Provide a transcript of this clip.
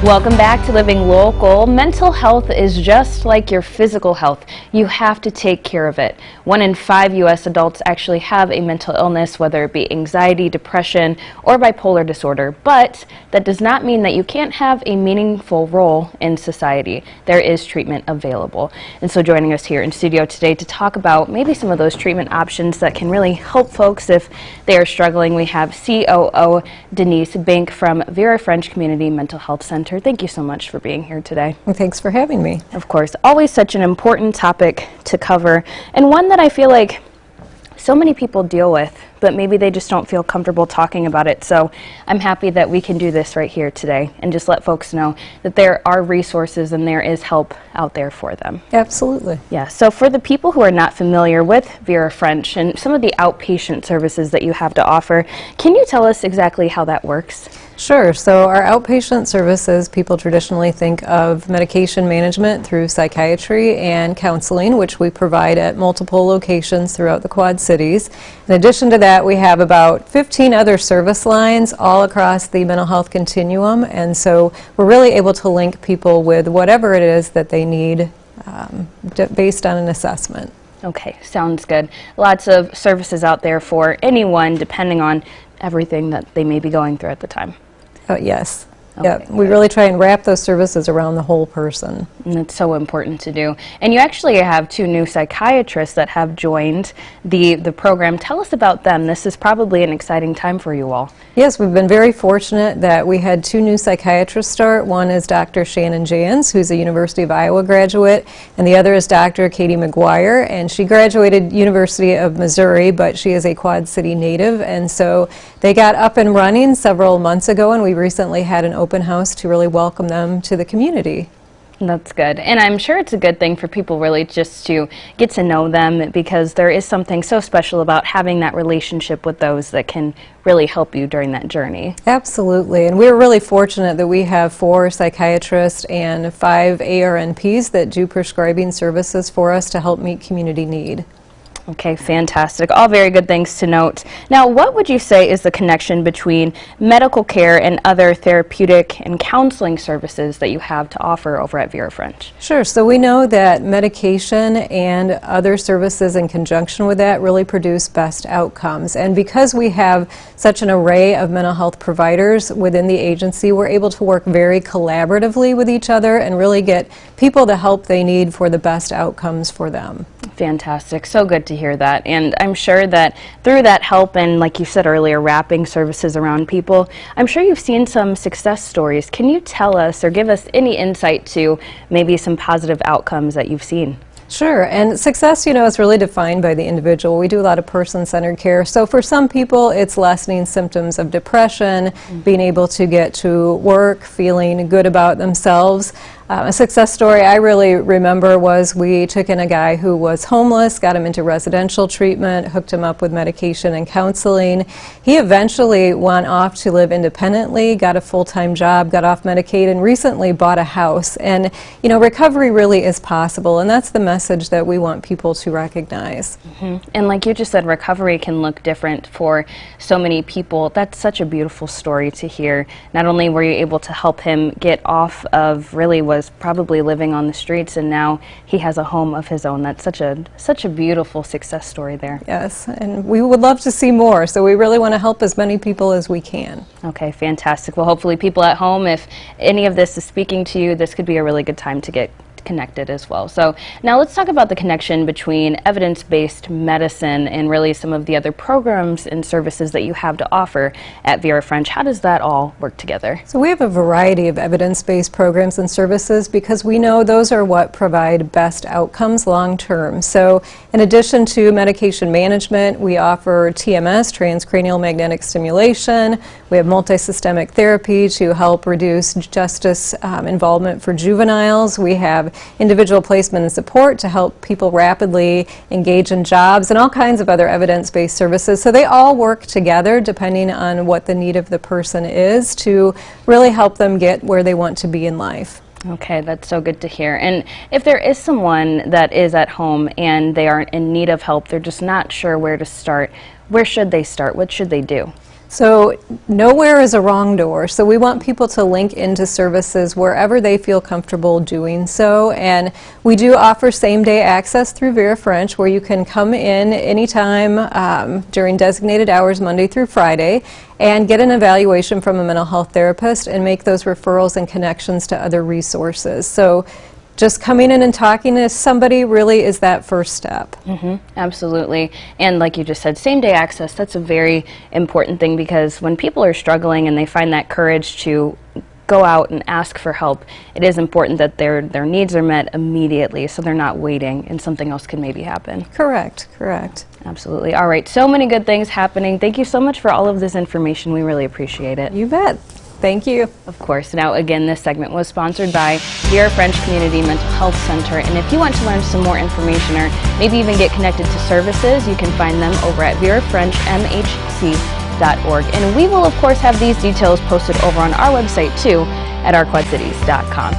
Welcome back to Living Local. Mental health is just like your physical health. You have to take care of it. 1 in 5 U.S. adults actually have a mental illness, whether it be anxiety, depression, or bipolar disorder. But that does not mean that you can't have a meaningful role in society. There is treatment available. And so joining us here in studio today to talk about maybe some of those treatment options that can really help folks if they are struggling, we have COO Denise Beenk from Vera French Community Mental Health Center. Thank you so much for being here today. Well, thanks for having me. Of course, always such an important topic to cover, and one that I feel like so many people deal with, but maybe they just don't feel comfortable talking about it. So I'm happy that we can do this right here today and just let folks know that there are resources and there is help out there for them. Absolutely. Yeah, so for the people who are not familiar with Vera French and some of the outpatient services that you have to offer, can you tell us exactly how that works? Sure. So our outpatient services, people traditionally think of medication management through psychiatry and counseling, which we provide at multiple locations throughout the Quad Cities. In addition to that, we have about 15 other service lines all across the mental health continuum, and so we're really able to link people with whatever it is that they need based on an assessment. Okay, sounds good. Lots of services out there for anyone depending on everything that they may be going through at the time. Yes. Okay, yeah, we really try and wrap those services around the whole person. And that's so important to do. And you actually have 2 new psychiatrists that have joined the program. Tell us about them. This is probably an exciting time for you all. Yes, we've been very fortunate that we had 2 new psychiatrists start. One is Dr. Shannon Jans, who's a University of Iowa graduate, and the other is Dr. Katie McGuire, and she graduated University of Missouri, but she is a Quad City native, and so they got up and running several months ago, and we recently had an open house to really welcome them to the community. That's good. And I'm sure it's a good thing for people really just to get to know them, because there is something so special about having that relationship with those that can really help you during that journey. Absolutely. And we're really fortunate that we have 4 psychiatrists and 5 ARNPs that do prescribing services for us to help meet community need. Okay, fantastic. All very good things to note. Now, what would you say is the connection between medical care and other therapeutic and counseling services that you have to offer over at Vera French? Sure. So we know that medication and other services in conjunction with that really produce best outcomes. And because we have such an array of mental health providers within the agency, we're able to work very collaboratively with each other and really get people the help they need for the best outcomes for them. Fantastic. So good to hear that. And I'm sure that through that help and, like you said earlier, wrapping services around people, I'm sure you've seen some success stories. Can you tell us or give us any insight to maybe some positive outcomes that you've seen? Sure, and success, is really defined by the individual. We do a lot of person-centered care. So for some people, it's lessening symptoms of depression, being able to get to work, feeling good about themselves. A success story I really remember was we took in a guy who was homeless, got him into residential treatment, hooked him up with medication and counseling. He eventually went off to live independently, got a full-time job, got off Medicaid, and recently bought a house. And, recovery really is possible, and that's the message that we want people to recognize. And like you just said, recovery can look different for so many people. That's such a beautiful story to hear. Not only were you able to help him get off of really was probably living on the streets, and now he has a home of his own. That's such a beautiful success story there. Yes, and we would love to see more, so we really want to help as many people as we can. Okay, fantastic. Well, hopefully people at home, if any of this is speaking to you, this could be a really good time to get connected as well. So now let's talk about the connection between evidence-based medicine and really some of the other programs and services that you have to offer at Vera French. How does that all work together? So we have a variety of evidence-based programs and services because we know those are what provide best outcomes long-term. So in addition to medication management, we offer TMS, transcranial magnetic stimulation. We have multisystemic therapy to help reduce justice involvement for juveniles. We have individual placement and support to help people rapidly engage in jobs, and all kinds of other evidence-based services. So they all work together depending on what the need of the person is to really help them get where they want to be in life. Okay, that's so good to hear. And if there is someone that is at home and they are in need of help, they're just not sure where to start, where should they start? What should they do? So nowhere is a wrong door. So we want people to link into services wherever they feel comfortable doing so. And we do offer same-day access through Vera French, where you can come in anytime during designated hours, Monday through Friday, and get an evaluation from a mental health therapist and make those referrals and connections to other resources. So just coming in and talking to somebody really is that first step. Absolutely. And like you just said, same-day access, that's a very important thing, because when people are struggling and they find that courage to go out and ask for help, it is important that their needs are met immediately, so they're not waiting and something else can maybe happen. Correct, correct. Absolutely. All right, so many good things happening. Thank you so much for all of this information. We really appreciate it. You bet. Thank you. Of course. Now, again, this segment was sponsored by Vera French Community Mental Health Center. And if you want to learn some more information or maybe even get connected to services, you can find them over at verafrenchmhc.org. And we will, of course, have these details posted over on our website, too, at ourquadcities.com.